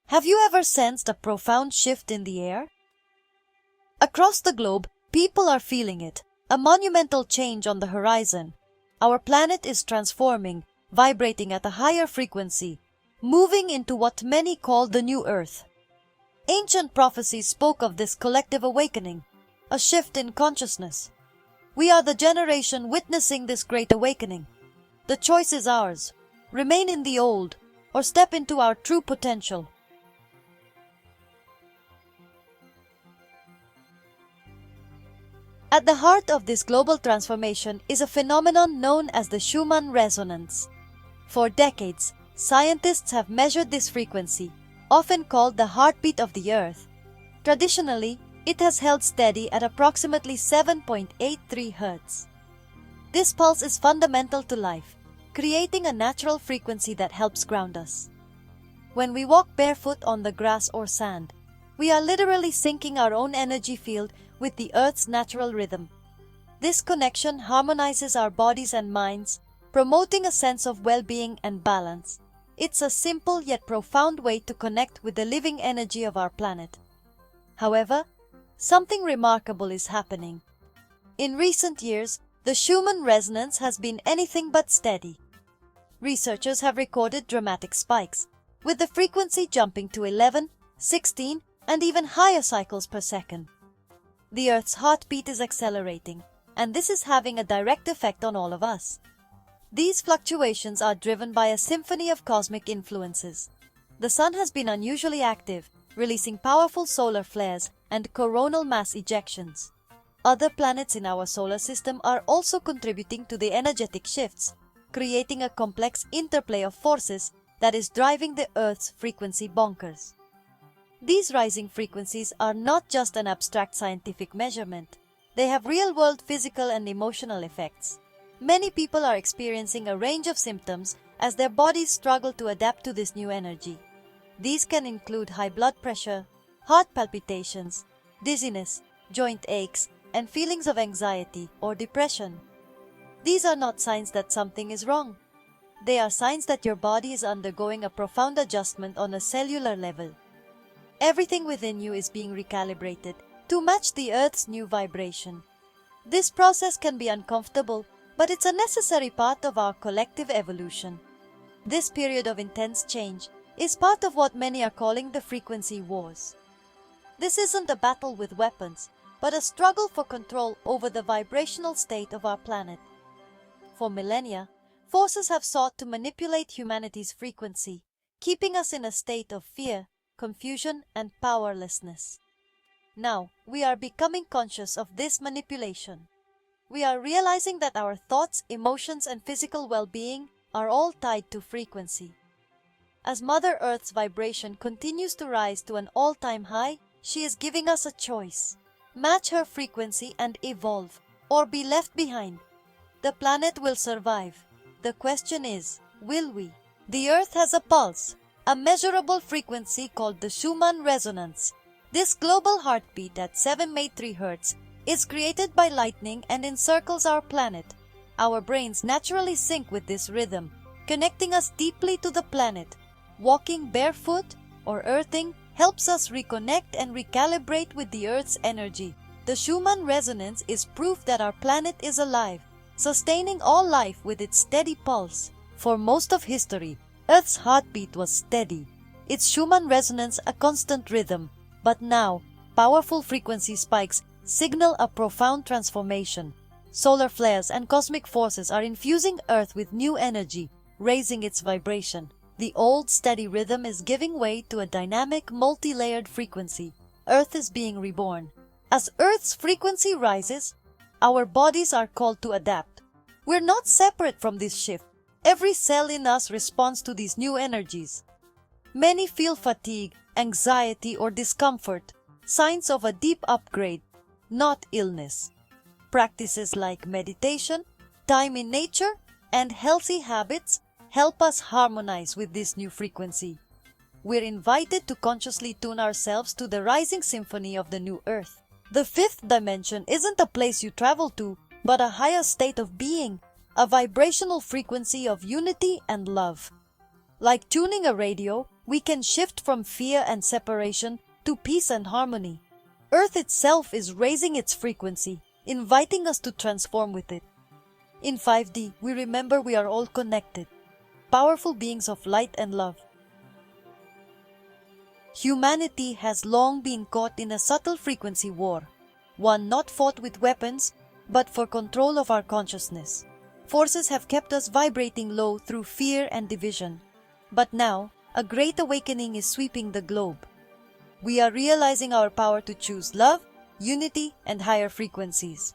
Have you ever sensed a profound shift in the air? Across the globe, people are feeling it, a monumental change on the horizon. Our planet is transforming, vibrating at a higher frequency, moving into what many call the new Earth. Ancient prophecies spoke of this collective awakening, a shift in consciousness. We are the generation witnessing this great awakening. The choice is ours: remain in the old or step into our true potential. At the heart of this global transformation is a phenomenon known as the Schumann resonance. For decades, scientists have measured this frequency, often called the heartbeat of the Earth. Traditionally, it has held steady at approximately 7.83 Hz. This pulse is fundamental to life, creating a natural frequency that helps ground us. When we walk barefoot on the grass or sand, we are literally syncing our own energy field with the Earth's natural rhythm. This connection harmonizes our bodies and minds, promoting a sense of well-being and balance. It's a simple yet profound way to connect with the living energy of our planet. However, something remarkable is happening. In recent years, the Schumann resonance has been anything but steady. Researchers have recorded dramatic spikes, with the frequency jumping to 11, 16, and even higher cycles per second. The Earth's heartbeat is accelerating, and this is having a direct effect on all of us. These fluctuations are driven by a symphony of cosmic influences. The Sun has been unusually active, releasing powerful solar flares and coronal mass ejections. Other planets in our solar system are also contributing to the energetic shifts, creating a complex interplay of forces that is driving the Earth's frequency bonkers. These rising frequencies are not just an abstract scientific measurement. They have real-world physical and emotional effects. Many people are experiencing a range of symptoms as their bodies struggle to adapt to this new energy. These can include high blood pressure, heart palpitations, dizziness, joint aches, and feelings of anxiety or depression. These are not signs that something is wrong. They are signs that your body is undergoing a profound adjustment on a cellular level. Everything within you is being recalibrated to match the Earth's new vibration. This process can be uncomfortable, but it's a necessary part of our collective evolution. This period of intense change is part of what many are calling the frequency wars. This isn't a battle with weapons, but a struggle for control over the vibrational state of our planet. For millennia, forces have sought to manipulate humanity's frequency, keeping us in a state of fear, confusion, and powerlessness. Now, we are becoming conscious of this manipulation. We are realizing that our thoughts, emotions, and physical well-being are all tied to frequency. As Mother Earth's vibration continues to rise to an all-time high, she is giving us a choice: match her frequency and evolve, or be left behind. The planet will survive. The question is, will we? The Earth has a pulse, a measurable frequency called the Schumann resonance. This global heartbeat at 7.83 Hz is created by lightning and encircles our planet. Our brains naturally sync with this rhythm, connecting us deeply to the planet. Walking barefoot or earthing helps us reconnect and recalibrate with the Earth's energy. The Schumann resonance is proof that our planet is alive, sustaining all life with its steady pulse. For most of history, Earth's heartbeat was steady, its Schumann resonance a constant rhythm. But now, powerful frequency spikes signal a profound transformation. Solar flares and cosmic forces are infusing Earth with new energy, raising its vibration. The old steady rhythm is giving way to a dynamic, multi-layered frequency. Earth is being reborn. As Earth's frequency rises, our bodies are called to adapt. We're not separate from this shift. Every cell in us responds to these new energies. Many feel fatigue, anxiety, or discomfort, signs of a deep upgrade, not illness. Practices like meditation, time in nature, and healthy habits help us harmonize with this new frequency. We're invited to consciously tune ourselves to the rising symphony of the new Earth. The fifth dimension isn't a place you travel to, but a higher state of being, a vibrational frequency of unity and love. Like tuning a radio, we can shift from fear and separation to peace and harmony. Earth itself is raising its frequency, inviting us to transform with it. In 5D, we remember we are all connected, powerful beings of light and love. Humanity has long been caught in a subtle frequency war, one not fought with weapons, but for control of our consciousness. Forces have kept us vibrating low through fear and division. But now, a great awakening is sweeping the globe. We are realizing our power to choose love, unity, and higher frequencies.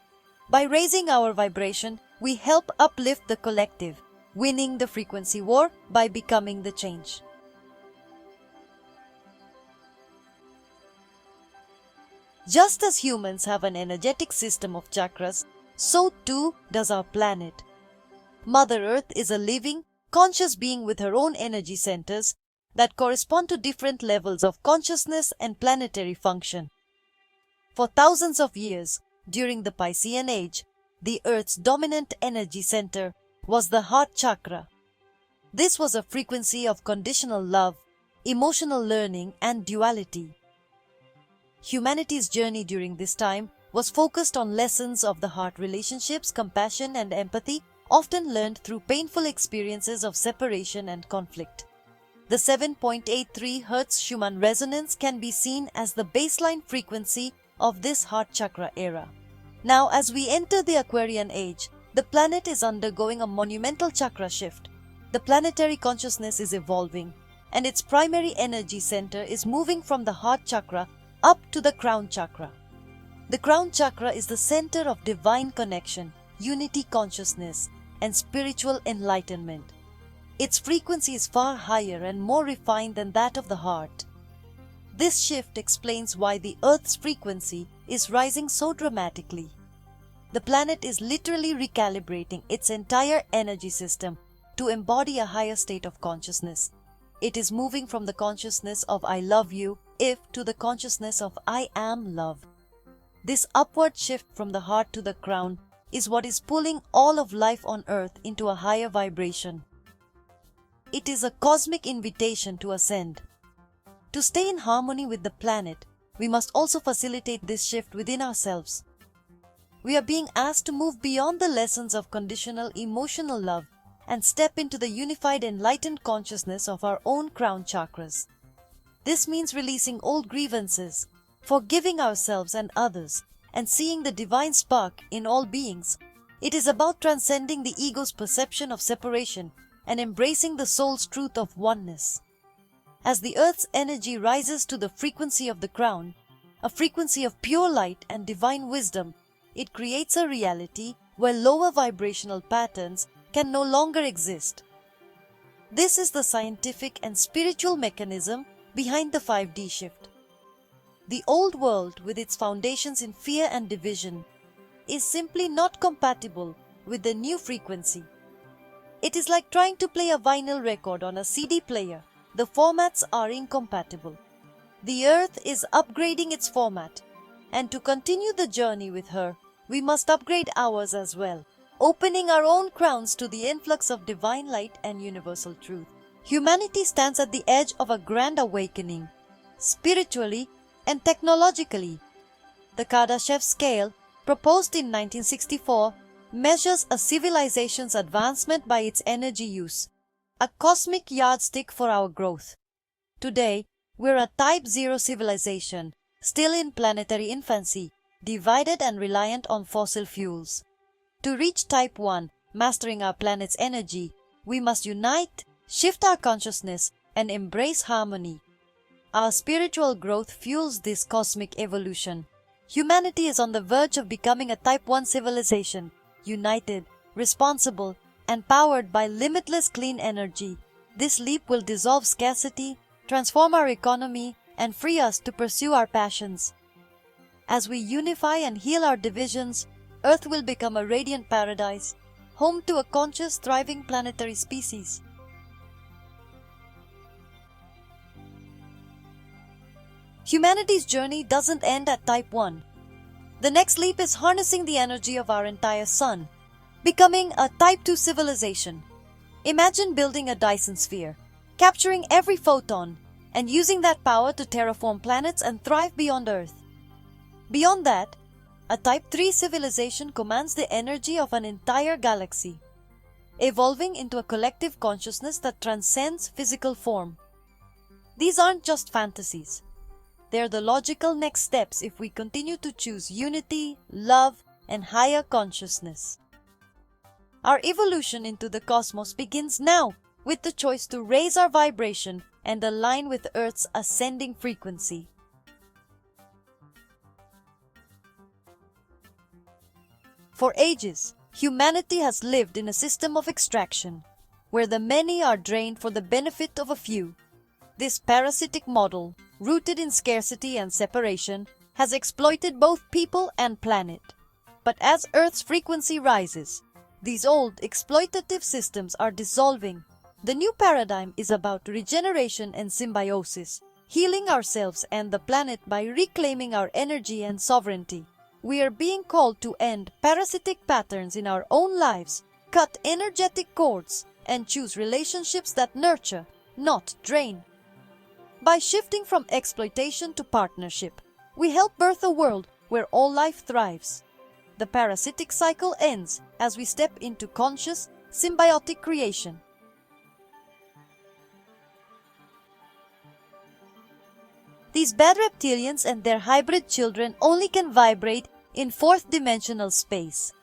By raising our vibration, we help uplift the collective, winning the frequency war by becoming the change. Just as humans have an energetic system of chakras, so too does our planet. Mother Earth is a living, conscious being with her own energy centers that correspond to different levels of consciousness and planetary function. For thousands of years, during the Piscean Age, the Earth's dominant energy center was the heart chakra. This was a frequency of conditional love, emotional learning, and duality. Humanity's journey during this time was focused on lessons of the heart relationships, compassion, and empathy, often learned through painful experiences of separation and conflict. The 7.83 Hz Schumann resonance can be seen as the baseline frequency of this heart chakra era. Now, as we enter the Aquarian Age, the planet is undergoing a monumental chakra shift. The planetary consciousness is evolving, and its primary energy center is moving from the heart chakra up to the crown chakra. The crown chakra is the center of divine connection, unity consciousness, and spiritual enlightenment. Its frequency is far higher and more refined than that of the heart. This shift explains why the Earth's frequency is rising so dramatically. The planet is literally recalibrating its entire energy system to embody a higher state of consciousness. It is moving from the consciousness of I love you, if, to the consciousness of I am love. This upward shift from the heart to the crown is what is pulling all of life on Earth into a higher vibration. It is a cosmic invitation to ascend. To stay in harmony with the planet, we must also facilitate this shift within ourselves. We are being asked to move beyond the lessons of conditional emotional love and step into the unified enlightened consciousness of our own crown chakras. This means releasing old grievances, forgiving ourselves and others, and seeing the divine spark in all beings. It is about transcending the ego's perception of separation and embracing the soul's truth of oneness. As the Earth's energy rises to the frequency of the crown, a frequency of pure light and divine wisdom, it creates a reality where lower vibrational patterns can no longer exist. This is the scientific and spiritual mechanism behind the 5D shift. The old world, with its foundations in fear and division, is simply not compatible with the new frequency. It is like trying to play a vinyl record on a CD player. The formats are incompatible. The Earth is upgrading its format, and to continue the journey with her, we must upgrade ours as well, opening our own crowns to the influx of divine light and universal truth. Humanity stands at the edge of a grand awakening, spiritually and technologically. The Kardashev scale, proposed in 1964, measures a civilization's advancement by its energy use, a cosmic yardstick for our growth. Today, we're a Type 0 civilization, still in planetary infancy, divided and reliant on fossil fuels. To reach Type 1, mastering our planet's energy, we must unite, shift our consciousness, and embrace harmony. Our spiritual growth fuels this cosmic evolution. Humanity is on the verge of becoming a Type 1 civilization, united, responsible, and powered by limitless clean energy. This leap will dissolve scarcity, transform our economy, and free us to pursue our passions. As we unify and heal our divisions, Earth will become a radiant paradise, home to a conscious, thriving planetary species. Humanity's journey doesn't end at Type 1. The next leap is harnessing the energy of our entire sun, becoming a Type 2 civilization. Imagine building a Dyson sphere, capturing every photon, and using that power to terraform planets and thrive beyond Earth. Beyond that, a Type 3 civilization commands the energy of an entire galaxy, evolving into a collective consciousness that transcends physical form. These aren't just fantasies. They're the logical next steps if we continue to choose unity, love, and higher consciousness. Our evolution into the cosmos begins now with the choice to raise our vibration and align with Earth's ascending frequency. For ages, humanity has lived in a system of extraction, where the many are drained for the benefit of a few. This parasitic model, rooted in scarcity and separation, has exploited both people and planet. But as Earth's frequency rises, these old exploitative systems are dissolving. The new paradigm is about regeneration and symbiosis, healing ourselves and the planet by reclaiming our energy and sovereignty. We are being called to end parasitic patterns in our own lives, cut energetic cords, and choose relationships that nurture, not drain. By shifting from exploitation to partnership, we help birth a world where all life thrives. The parasitic cycle ends as we step into conscious, symbiotic creation. These bad reptilians and their hybrid children only can vibrate in fourth-dimensional space.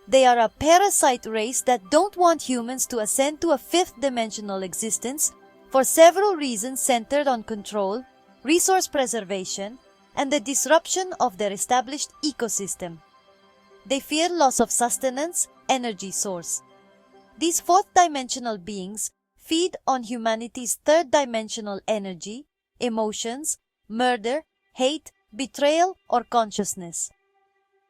They are a parasite race that don't want humans to ascend to a fifth-dimensional existence for several reasons centered on control, resource preservation, and the disruption of their established ecosystem. They fear loss of sustenance, energy source. These fourth-dimensional beings feed on humanity's third-dimensional energy, emotions, murder, hate, betrayal, or consciousness.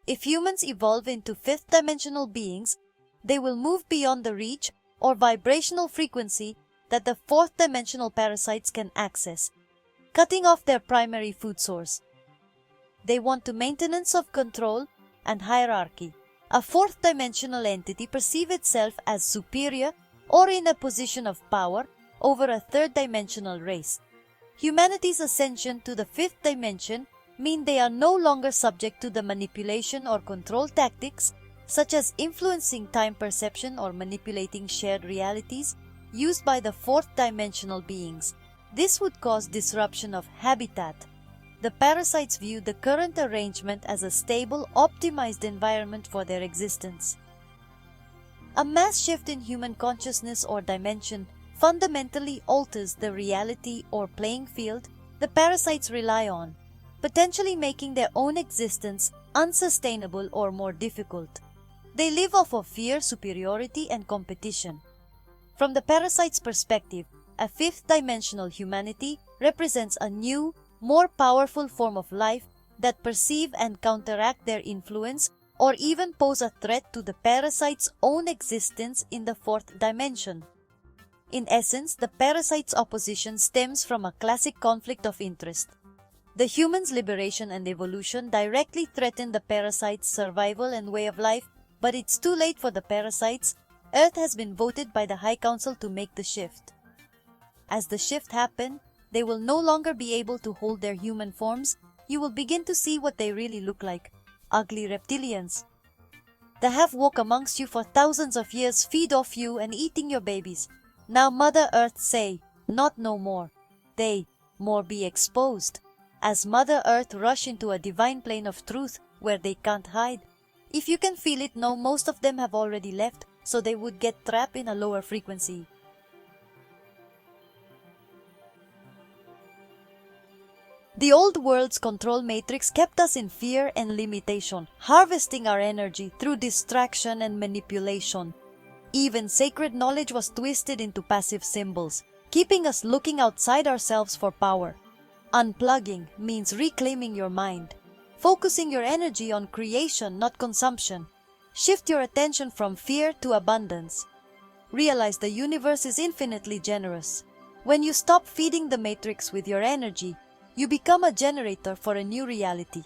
If humans evolve into fifth-dimensional beings, they will move beyond the reach or vibrational frequency that the fourth-dimensional parasites can access, cutting off their primary food source. They want to maintenance of control and hierarchy. A fourth-dimensional entity perceives itself as superior or in a position of power over a third-dimensional race. Humanity's ascension to the fifth dimension mean they are no longer subject to the manipulation or control tactics such as influencing time perception or manipulating shared realities used by the fourth-dimensional beings. This would cause disruption of habitat. The parasites view the current arrangement as a stable, optimized environment for their existence. A mass shift in human consciousness or dimension fundamentally alters the reality or playing field the parasites rely on, potentially making their own existence unsustainable or more difficult. They live off of fear, superiority, and competition. From the parasite's perspective, a fifth-dimensional humanity represents a new, more powerful form of life that perceive and counteract their influence or even pose a threat to the parasite's own existence in the fourth dimension. In essence, the parasite's opposition stems from a classic conflict of interest. The human's liberation and evolution directly threaten the parasite's survival and way of life, but it's too late for the parasites. Earth has been voted by the High Council to make the shift. As the shift happens, they will no longer be able to hold their human forms. You will begin to see what they really look like: ugly reptilians. They have walked amongst you for thousands of years, feed off you and eating your babies. Now Mother Earth say, not no more. They more be exposed. As Mother Earth rush into a divine plane of truth where they can't hide. If you can feel it, no, most of them have already left, so they would get trapped in a lower frequency. The old world's control matrix kept us in fear and limitation, harvesting our energy through distraction and manipulation. Even sacred knowledge was twisted into passive symbols, keeping us looking outside ourselves for power. Unplugging means reclaiming your mind, focusing your energy on creation, not consumption. Shift your attention from fear to abundance. Realize the universe is infinitely generous. When you stop feeding the matrix with your energy, you become a generator for a new reality.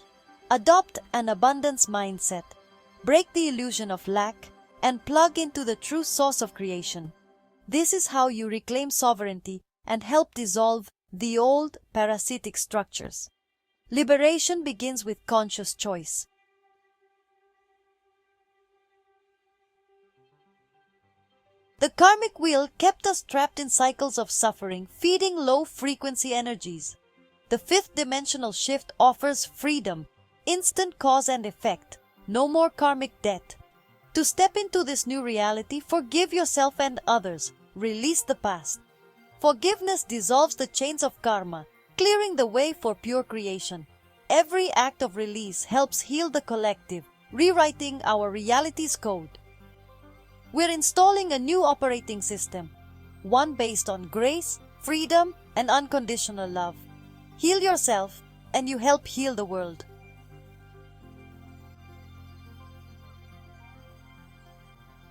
Adopt an abundance mindset. Break the illusion of lack and plug into the true source of creation. This is how you reclaim sovereignty and help dissolve the old parasitic structures. Liberation begins with conscious choice. The karmic wheel kept us trapped in cycles of suffering, feeding low-frequency energies. The fifth dimensional shift offers freedom, instant cause and effect, no more karmic debt. To step into this new reality, forgive yourself and others, release the past. Forgiveness dissolves the chains of karma, clearing the way for pure creation. Every act of release helps heal the collective, rewriting our reality's code. We're installing a new operating system, one based on grace, freedom, and unconditional love. Heal yourself, and you help heal the world.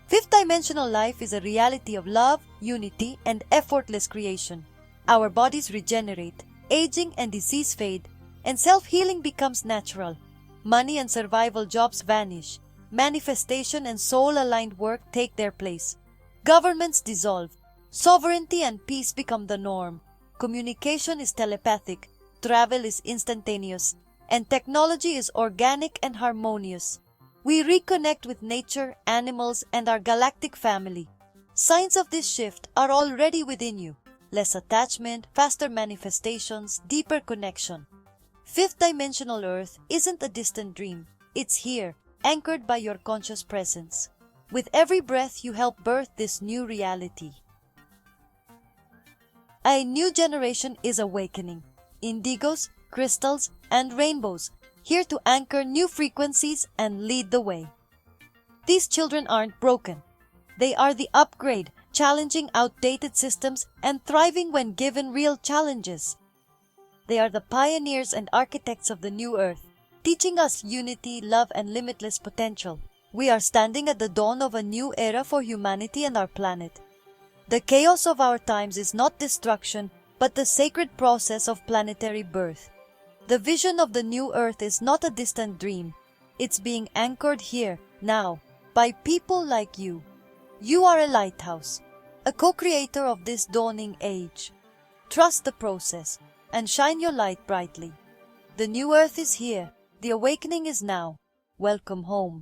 Fifth dimensional life is a reality of love, unity, and effortless creation. Our bodies regenerate, aging and disease fade, and self-healing becomes natural. Money and survival jobs vanish. Manifestation and soul-aligned work take their place. Governments dissolve. Sovereignty and peace become the norm. Communication is telepathic. Travel is instantaneous. And technology is organic and harmonious. We reconnect with nature, animals, and our galactic family. Signs of this shift are already within you. Less attachment, faster manifestations, deeper connection. Fifth dimensional Earth isn't a distant dream. It's here, anchored by your conscious presence. With every breath, you help birth this new reality. A new generation is awakening. Indigos, crystals, and rainbows, here to anchor new frequencies and lead the way. These children aren't broken. They are the upgrade, challenging outdated systems and thriving when given real challenges. They are the pioneers and architects of the new earth, teaching us unity, love, and limitless potential. We are standing at the dawn of a new era for humanity and our planet. The chaos of our times is not destruction, but the sacred process of planetary birth. The vision of the new earth is not a distant dream. It's being anchored here, now, by people like you. You are a lighthouse, a co-creator of this dawning age. Trust the process and shine your light brightly. The new earth is here. The awakening is now. Welcome home.